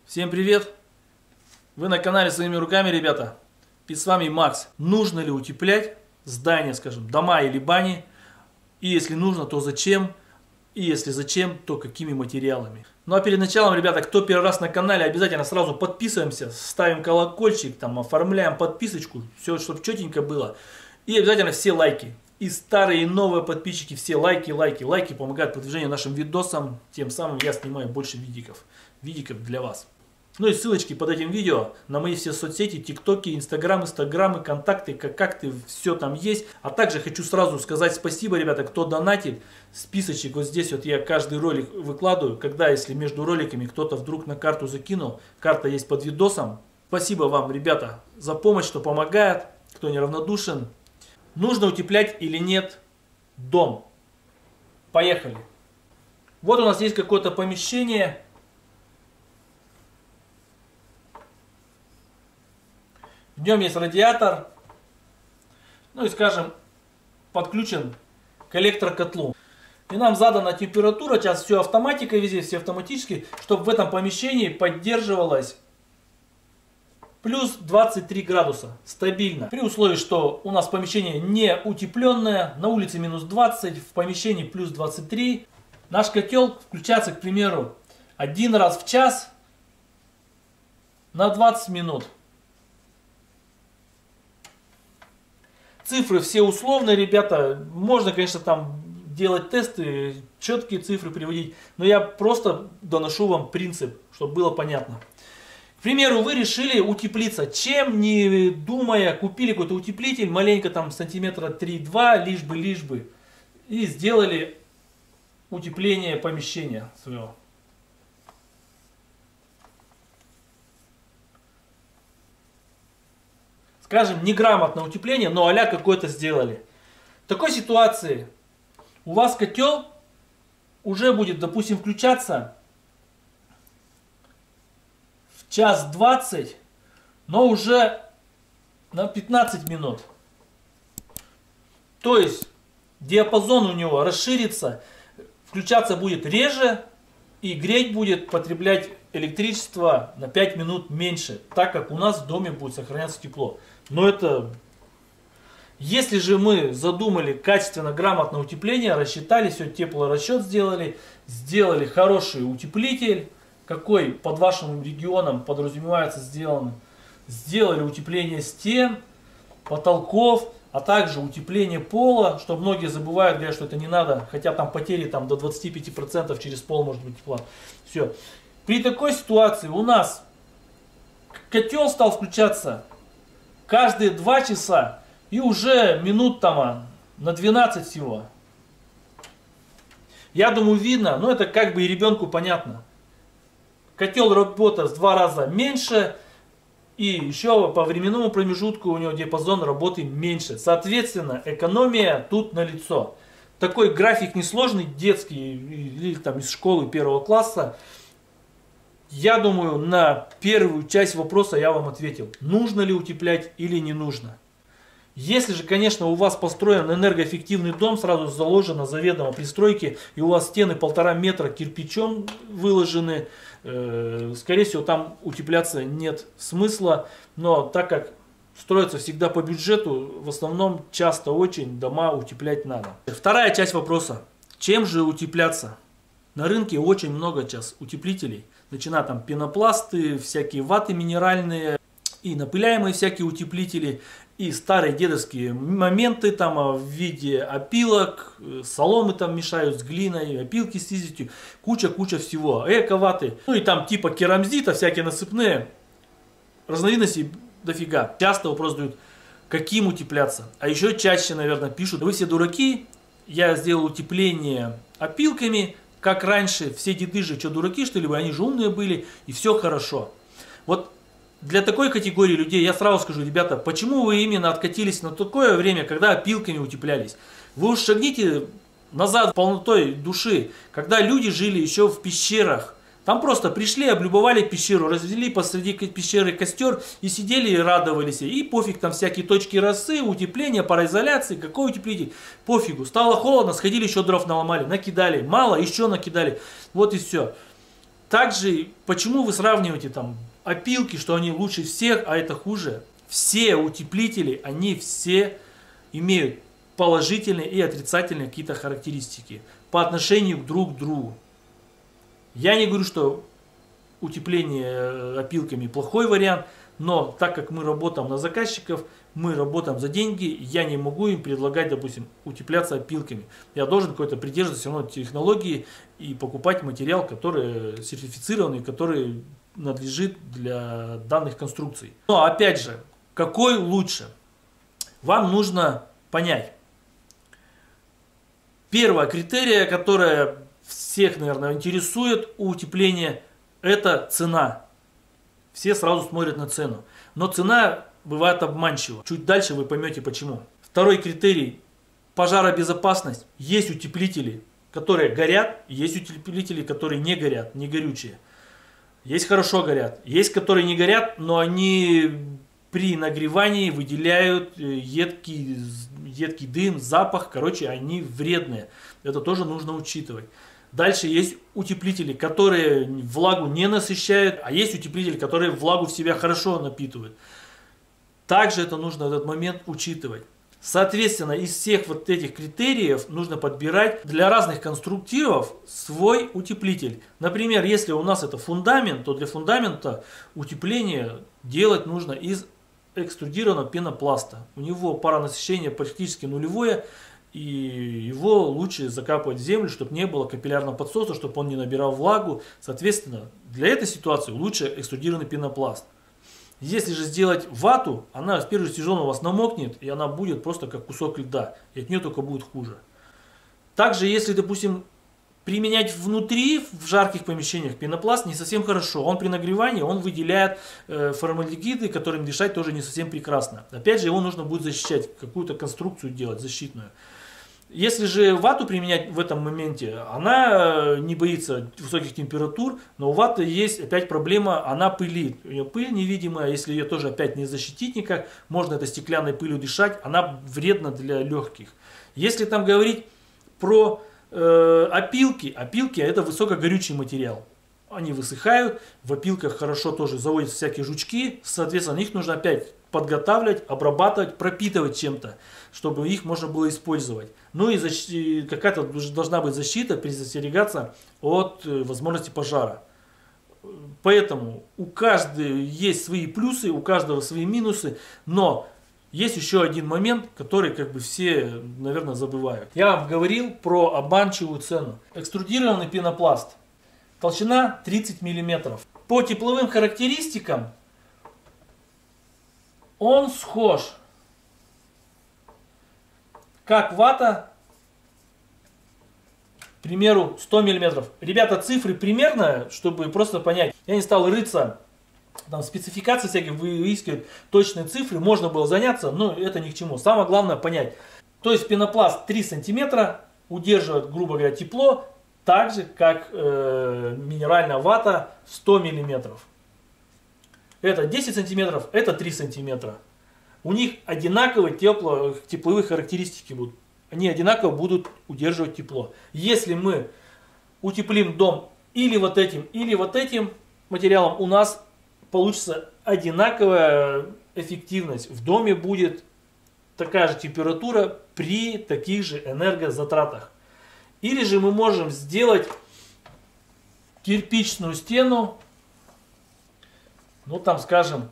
Всем привет! Вы на канале Своими руками, ребята. И с вами Макс. Нужно ли утеплять здания, скажем, дома или бани? И если нужно, то зачем? И если зачем, то какими материалами? Ну а перед началом, ребята, кто первый раз на канале, обязательно сразу подписываемся, ставим колокольчик, там оформляем подписочку, все, чтобы четенько было. И обязательно все лайки. И старые, и новые подписчики, все лайки помогают продвижению нашим видосам. Тем самым я снимаю больше видиков для вас. Ну и ссылочки под этим видео на мои все соцсети, тиктоки, инстаграмы, контакты, как-то все там есть. А также хочу сразу сказать спасибо, ребята, кто донатит. Списочек вот здесь вот я каждый ролик выкладываю, когда, если между роликами кто-то вдруг на карту закинул, карта есть под видосом. Спасибо вам, ребята, за помощь, что помогает, кто неравнодушен. Нужно утеплять или нет дом? Поехали. Вот у нас есть какое-то помещение. В нем есть радиатор, ну и, скажем, подключен к электрокотлу. И нам задана температура, сейчас все автоматика везде, все автоматически, чтобы в этом помещении поддерживалась плюс 23 градуса, стабильно. При условии, что у нас помещение не утепленное, на улице минус 20, в помещении плюс 23. Наш котел включается, к примеру, один раз в час на 20 минут. Цифры все условные, ребята. Можно, конечно, там делать тесты, четкие цифры приводить. Но я просто доношу вам принцип, чтобы было понятно. К примеру, вы решили утеплиться. Чем не думая, купили какой-то утеплитель, маленько там сантиметра 3-2, лишь бы. И сделали утепление помещения своего. Скажем, неграмотное утепление, но а-ля какое-то сделали. В такой ситуации у вас котел уже будет, допустим, включаться в час 20, но уже на 15 минут. То есть диапазон у него расширится, включаться будет реже и греть будет, потреблять электричество на 5 минут меньше, так как у нас в доме будет сохраняться тепло. Но это, если же мы задумали качественно, грамотное утепление, рассчитали, все, теплорасчет сделали хороший утеплитель, какой под вашим регионом подразумевается сделали утепление стен, потолков, а также утепление пола, что многие забывают, говорят, что это не надо, хотя там потери там, до 25% через пол может быть тепла. Все. При такой ситуации у нас котел стал включаться каждые 2 часа и уже минут там на 12 всего. Я думаю, видно, но это как бы и ребенку понятно. Котел работает в 2 раза меньше, и еще по временному промежутку у него диапазон работы меньше. Соответственно, экономия тут налицо. Такой график несложный, детский, или там из школы 1 класса. Я думаю, на первую часть вопроса я вам ответил. Нужно ли утеплять или не нужно. Если же, конечно, у вас построен энергоэффективный дом, сразу заложено заведомо при стройке, и у вас стены 1,5 метра кирпичом выложены, скорее всего, там утепляться нет смысла. Но так как строится всегда по бюджету, в основном часто очень дома утеплять надо. Вторая часть вопроса. Чем же утепляться? На рынке очень много сейчас утеплителей. Начиная там пенопласты, всякие ваты минеральные и напыляемые всякие утеплители. И старые дедовские моменты там в виде опилок, соломы там мешают с глиной, опилки с изитью, куча всего, эко-ваты. Ну и там типа керамзита, всякие насыпные, разновидностей дофига. Часто вопрос дают, каким утепляться. А еще чаще, наверное, пишут, вы все дураки, я сделал утепление опилками, как раньше, все деды же, что дураки, что ли, они же умные были, и все хорошо. Вот для такой категории людей я сразу скажу, ребята, почему вы именно откатились на такое время, когда опилками утеплялись? Вы уж шагните назад полнотой души, когда люди жили еще в пещерах. Там просто пришли, облюбовали пещеру, развели посреди пещеры костер и сидели и радовались. И пофиг там всякие точки росы, утепления, пароизоляции, какой утеплитель, пофигу. Стало холодно, сходили еще дров наломали, накидали. Мало, еще накидали. Вот и все. Также, почему вы сравниваете там опилки, что они лучше всех, а это хуже? Все утеплители, они все имеют положительные и отрицательные какие-то характеристики по отношению друг к другу. Я не говорю, что утепление опилками плохой вариант, но так как мы работаем на заказчиков, мы работаем за деньги, я не могу им предлагать, допустим, утепляться опилками. Я должен какой-то придерживаться все равно технологии и покупать материал, который сертифицированный, который надлежит для данных конструкций. Но опять же, какой лучше? Вам нужно понять. Первое критерия, которое всех, наверное, интересует у утепления, это цена. Все сразу смотрят на цену. Но цена бывает обманчива. Чуть дальше вы поймете почему. Второй критерий – пожаробезопасность. Есть утеплители, которые горят, есть утеплители, которые не горят, не горючие. Есть хорошо горят, есть которые не горят, но они при нагревании выделяют едкий дым, запах. Короче, они вредные. Это тоже нужно учитывать. Дальше есть утеплители, которые влагу не насыщают, а есть утеплители, которые влагу в себя хорошо напитывают. Также это нужно в этот момент учитывать. Соответственно, из всех вот этих критериев нужно подбирать для разных конструктивов свой утеплитель. Например, если у нас это фундамент, то для фундамента утепление делать нужно из экструдированного пенопласта. У него паронасыщение практически нулевое. И его лучше закапывать в землю, чтобы не было капиллярного подсоса, чтобы он не набирал влагу. Соответственно, для этой ситуации лучше экструдированный пенопласт. Если же сделать вату, она в первый сезон у вас намокнет, и она будет просто как кусок льда. И от нее только будет хуже. Также, если, допустим, применять внутри, в жарких помещениях, пенопласт не совсем хорошо. Он при нагревании, он выделяет формальдегиды, которым дышать тоже не совсем прекрасно. Опять же, его нужно будет защищать, какую-то конструкцию делать защитную. Если же вату применять в этом моменте, она не боится высоких температур, но у ваты есть опять проблема, она пылит. У нее пыль невидимая, если ее тоже опять не защитить никак, можно этой стеклянной пылью дышать, она вредна для легких. Если там говорить про опилки это высокогорючий материал. Они высыхают, в опилках хорошо тоже заводятся всякие жучки, соответственно, их нужно опять подготавливать, обрабатывать, пропитывать чем-то, чтобы их можно было использовать. Ну и какая-то должна быть защита, предостерегаться от возможности пожара. Поэтому у каждого есть свои плюсы, у каждого свои минусы, но есть еще один момент, который как бы все, наверное, забывают. Я вам говорил про обманчивую цену. Экструдированный пенопласт. Толщина 30 мм. По тепловым характеристикам он схож, как вата, к примеру, 100 мм. Ребята, цифры примерно, чтобы просто понять. Я не стал рыться, там спецификации всякие, выискивать точные цифры. Можно было заняться, но это ни к чему. Самое главное понять. То есть пенопласт 3 см удерживает, грубо говоря, тепло, так же, как минеральная вата 100 мм. Это 10 см, это 3 см. У них одинаковые тепловые характеристики будут. Они одинаково будут удерживать тепло. Если мы утеплим дом или вот этим материалом, у нас получится одинаковая эффективность. В доме будет такая же температура при таких же энергозатратах. Или же мы можем сделать кирпичную стену, ну там скажем,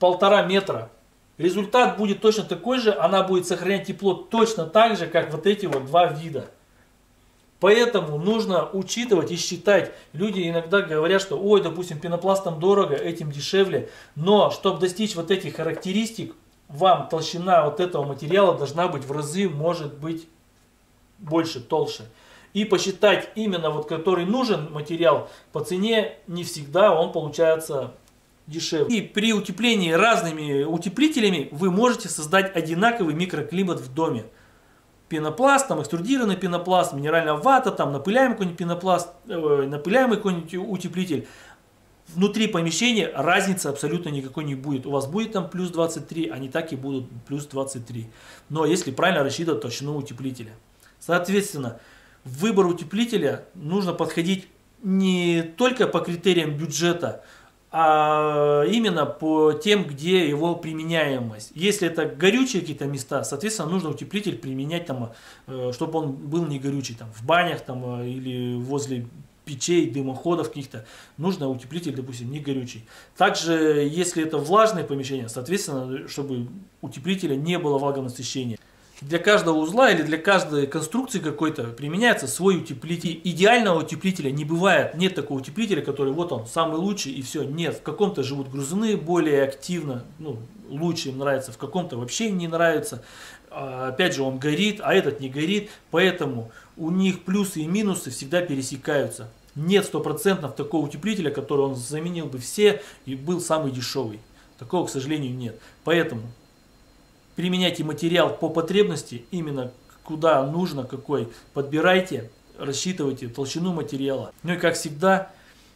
1,5 метра. Результат будет точно такой же, она будет сохранять тепло точно так же, как вот эти вот два вида. Поэтому нужно учитывать и считать. Люди иногда говорят, что ой, допустим, пенопластом дорого, этим дешевле. Но чтобы достичь вот этих характеристик, вам толщина вот этого материала должна быть в разы, может быть, больше, толще. И посчитать именно вот который нужен материал по цене, не всегда он получается дешевле. И при утеплении разными утеплителями вы можете создать одинаковый микроклимат в доме. Пенопласт, там экструдированный пенопласт, минеральная вата, там напыляемый какой-нибудь пенопласт, напыляемый какой-нибудь утеплитель. Внутри помещения разницы абсолютно никакой не будет. У вас будет там плюс 23, они так и будут плюс 23. Но если правильно рассчитывать толщину утеплителя. Соответственно, в выбор утеплителя нужно подходить не только по критериям бюджета, а именно по тем, где его применяемость. Если это горючие какие-то места, соответственно, нужно утеплитель применять там, чтобы он был не горючий, там, в банях там, или возле печей, дымоходов каких-то, нужно утеплитель, допустим, не горючий. Также, если это влажное помещение, соответственно, чтобы утеплителя не было влагонасыщения. Для каждого узла или для каждой конструкции какой-то применяется свой утеплитель. Идеального утеплителя не бывает. Нет такого утеплителя, который вот он самый лучший и все. Нет, в каком-то живут грызуны более активно, ну, лучше им нравится, в каком-то вообще не нравится. Опять же, он горит, а этот не горит. Поэтому у них плюсы и минусы всегда пересекаются. Нет стопроцентно такого утеплителя, который он заменил бы все и был самый дешевый. Такого, к сожалению, нет. Поэтому применяйте материал по потребности, именно куда нужно, какой. Подбирайте, рассчитывайте толщину материала. Ну и как всегда,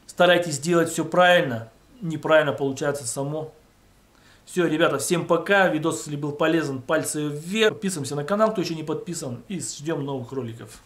старайтесь делать все правильно. Неправильно получается само. Все, ребята, всем пока. Видос, если был полезен, пальцы вверх. Подписываемся на канал, кто еще не подписан. И ждем новых роликов.